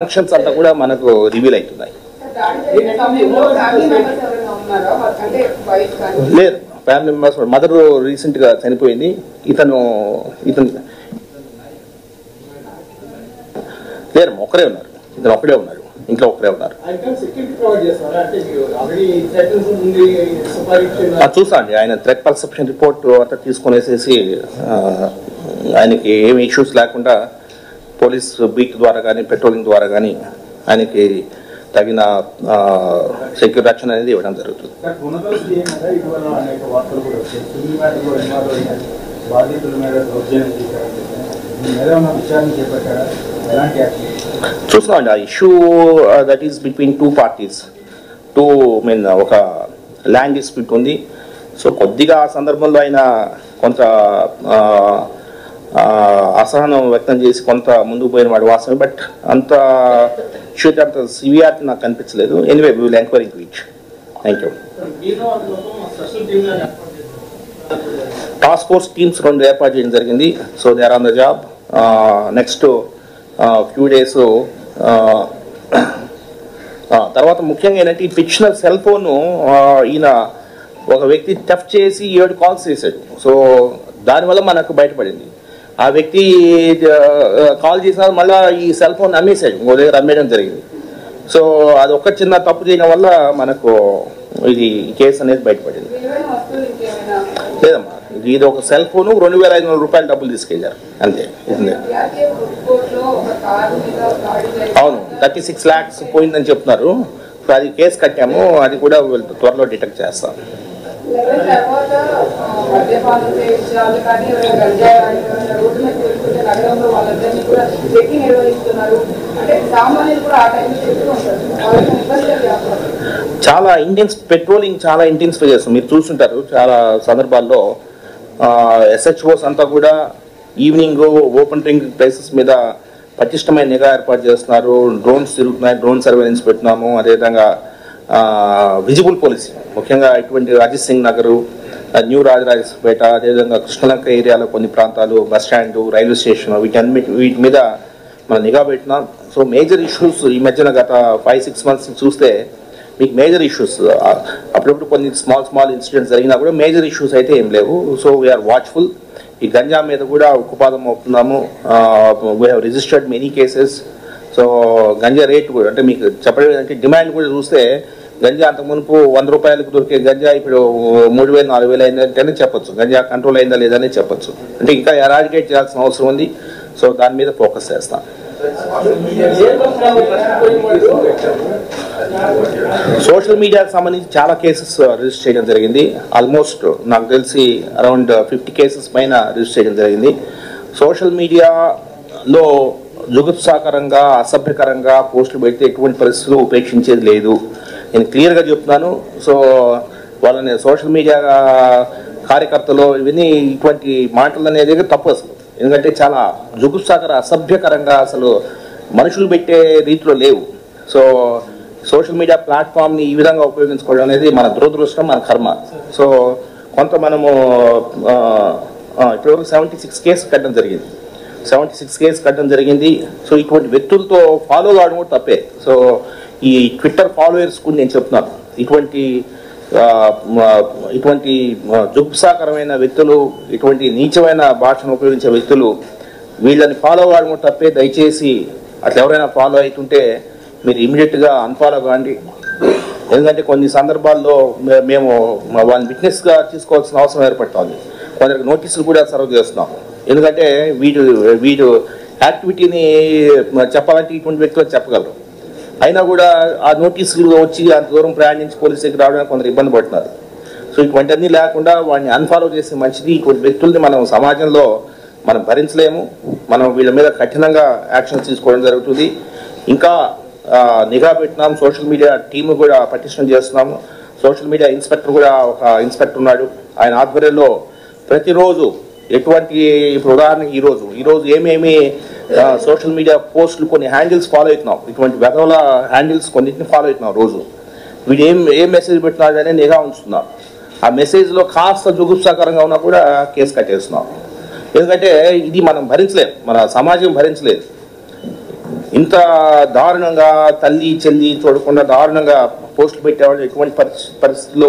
Functions అంతా కూడా మనకు రివీల్ అవుతున్నాయి. లేదు, ఫ్యామిలీ మెంబర్స్, మదర్ రీసెంట్ గా చనిపోయింది. ఇతను లేరు, ఒకరే ఉన్నారు. ఇతను ఒకడే ఉన్నారు, ఇంట్లో ఒకరే ఉన్నారు. చూసా అండి, ఆయన థ్రెట్ పర్సెప్షన్ రిపోర్ట్ అంతా తీసుకునేసేసి ఆయనకి ఏమి ఇష్యూస్ లేకుండా పోలీస్ బీట్ ద్వారా కానీ పెట్రోలింగ్ ద్వారా కానీ ఆయనకి తగిన సెక్యూర్ రక్షణ అనేది ఇవ్వడం జరుగుతుంది. చూస్తున్నామండి, ఆ issue that is between two parties. ఒక ల్యాండ్ డిస్ప్యూట్ ఉంది. సో కొద్దిగా ఆ సందర్భంలో ఆయన కొంత అసహనం వ్యక్తం చేసి కొంత ముందుకు పోయిన వాడు వాస్తవమే. బట్ అంత ఇష్యూ అంత సివియారిటీ నాకు కనిపించలేదు. Anyway we will enquiry into it. Thank you. Task force teams 2 ఏర్పాటు చేయడం జరిగింది. So they are on the job. Next few days తర్వాత ముఖ్యంగా ఏంటంటే ఈ ఫిక్షనల్ సెల్ ఫోన్ ఈయన ఒక వ్యక్తి టెఫ్ట్ చేసి 7 కాల్స్ చేశాడు. సో దానివల్ల మనకు బయటపడింది. ఆ వ్యక్తి కాల్ చేసిన మళ్ళీ ఈ సెల్ ఫోన్ అమ్మేశాడు, ఇంకో దగ్గర అమ్మేయడం జరిగింది. సో అది ఒక్క చిన్న తప్పు చేయడం వల్ల మనకు ఇది కేసు అనేది బయటపడింది. లేదమ్మా, ఇది ఒక సెల్ ఫోను 2500 రూపాయలు డబ్బులు తీసుకెళ్ళారు అంతే. అవును, 36 lakhs పోయిందని చెప్తున్నారు. అది కేసు కట్టాము, అది కూడా త్వరలో డిటెక్ట్ చేస్తాం. చాలా ఇంటెన్స్ పెట్రోలింగ్ చాలా ఇంటెన్సిఫై చేస్తాం. మీరు చూస్తుంటారు చాలా సందర్భాల్లో SHOs అంతా కూడా ఈవినింగ్ ఓపెన్ డ్రింకింగ్ ప్లేసెస్ మీద పటిష్టమైన నిఘా ఏర్పాటు చేస్తున్నారు. డ్రోన్స్ తిరుగుతున్నాయి, డ్రోన్ సర్వేలెన్స్ పెట్టినాము. అదేవిధంగా విజిబుల్ పోలీసింగ్, ముఖ్యంగా ఇటువంటి అజిత్ సింగ్ నగరు, న్యూ రాజరాజపేట, అదేవిధంగా కృష్ణలంక ఏరియాలో కొన్ని ప్రాంతాలు, బస్ స్టాండ్, రైల్వే స్టేషన్, వీటి మీద మనం నిఘా పెట్టినాం. సో మేజర్ ఇష్యూస్ ఈ మధ్యన గత 5-6 months చూస్తే మీకు మేజర్ ఇష్యూస్, అప్పుడప్పుడు కొన్ని స్మాల్ ఇన్సిడెంట్స్ జరిగినా కూడా మేజర్ ఇష్యూస్ అయితే ఏం లేవు. So we are watchful. ఈ గంజా మీద కూడా ఉక్కుపాదం అవుతున్నాము. We have registered many cases. So గంజా రేట్ కూడా అంటే మీకు చెప్పడం అంటే డిమాండ్ కూడా చూస్తే గంజా అంత మునుపు 100 రూపాయలకు దొరికే గంజా ఇప్పుడు 3000-4000 అయిందంటేనే చెప్పొచ్చు. గంజా కంట్రోల్ అయిందా లేదని చెప్పొచ్చు. అంటే ఇంకా ఎరాడికేట్ చేయాల్సిన అవసరం ఉంది. సో దాని మీద ఫోకస్ చేస్తాం. సోషల్ మీడియాకి సంబంధించి చాలా కేసెస్ రిజిస్టర్ చేయడం జరిగింది. ఆల్మోస్ట్ నాకు తెలిసి అరౌండ్ 50 కేసెస్ పైన రిజిస్టర్ చేయడం జరిగింది. సోషల్ మీడియాలో జుగుప్సాకరంగా అసభ్యకరంగా పోస్టులు పెడితే ఎటువంటి పరిస్థితులు ఉపేక్షించేది లేదు, నేను క్లియర్గా చెప్తున్నాను. సో వాళ్ళని సోషల్ మీడియా కార్యకర్తలు ఇవన్నీ ఇటువంటి మాటలు అనేది తప్పు అసలు. ఎందుకంటే చాలా జుగుప్సాకర అసభ్యకరంగా అసలు మనుషులు పెట్టే రీతిలో లేవు. సో సోషల్ మీడియా ప్లాట్ఫామ్ని ఈ విధంగా ఉపయోగించుకోవడం అనేది మన దురదృష్టం, మన కర్మ. సో కొంత మనము ఇప్పటివరకు 76 కేసు కట్టడం జరిగింది. 76 కేసు కట్టడం జరిగింది. సో ఇటువంటి వ్యక్తులతో ఫాలో కావడం కూడా తప్పే. సో ఈ ట్విట్టర్ ఫాలోయర్స్ కూడా నేను చెప్తున్నాను, ఇటువంటి జుగుప్సాకరమైన వ్యక్తులు, ఇటువంటి నీచమైన భాషను ఉపయోగించే వ్యక్తులు, వీళ్ళని ఫాలో కావడం కూడా తప్పే. దయచేసి అట్లా ఎవరైనా ఫాలో అవుతుంటే మీరు ఇమీడియట్గా అన్ఫాలో కాండి. ఎందుకంటే కొన్ని సందర్భాల్లో మేము వాళ్ళని విట్నెస్గా తీసుకోవాల్సిన అవసరం ఏర్పడుతుంది. కొందరికి నోటీసులు కూడా సర్వ్ చేస్తున్నాం. ఎందుకంటే వీడు యాక్టివిటీని చెప్పాలంటే ఇటువంటి వ్యక్తులు చెప్పగలరు. అయినా కూడా ఆ నోటీసులు వచ్చి అంత దూరం ప్రయాణించి పోలీస్ దగ్గర రావడానికి కొందరు ఇబ్బంది పడుతున్నారు. సో ఇటువంటివన్నీ లేకుండా వాడిని అన్ఫాలో చేస్తే మంచిది. ఇటువంటి వ్యక్తుల్ని మనం సమాజంలో మనం భరించలేము. మనం వీళ్ళ మీద కఠినంగా యాక్షన్ తీసుకోవడం జరుగుతుంది. ఇంకా నిఘా పెట్టినాం. సోషల్ మీడియా టీమ్ కూడా పటిష్టం చేస్తున్నాము. సోషల్ మీడియా ఇన్స్పెక్టర్ కూడా ఒక ఇన్స్పెక్టర్ ఉన్నాడు. ఆయన ఆధ్వర్యంలో ప్రతిరోజు ఎటువంటి, ఇప్పుడు ఉదాహరణకి ఈరోజు ఏమేమి సోషల్ మీడియా పోస్టులు కొన్ని హ్యాండిల్స్ ఫాలో అవుతున్నాం, ఇటువంటి వెధవల హ్యాండిల్స్ కొన్నింటిని ఫాలో అవుతున్నాం. రోజు వీడు ఏం మెసేజ్ పెట్టినాడనే నిఘా ఉంచుతున్నాం. ఆ మెసేజ్లో కాస్త జుగుప్సాకరంగా ఉన్నా కూడా కేసు కట్టేస్తున్నాం. ఎందుకంటే ఇది మనం భరించలేం, మన సమాజం భరించలేదు. ఇంత దారుణంగా తల్లి చెల్లి చూడకుండా దారుణంగా పోస్టులు పెట్టేవాళ్ళు ఎటువంటి పరిస్థితుల్లో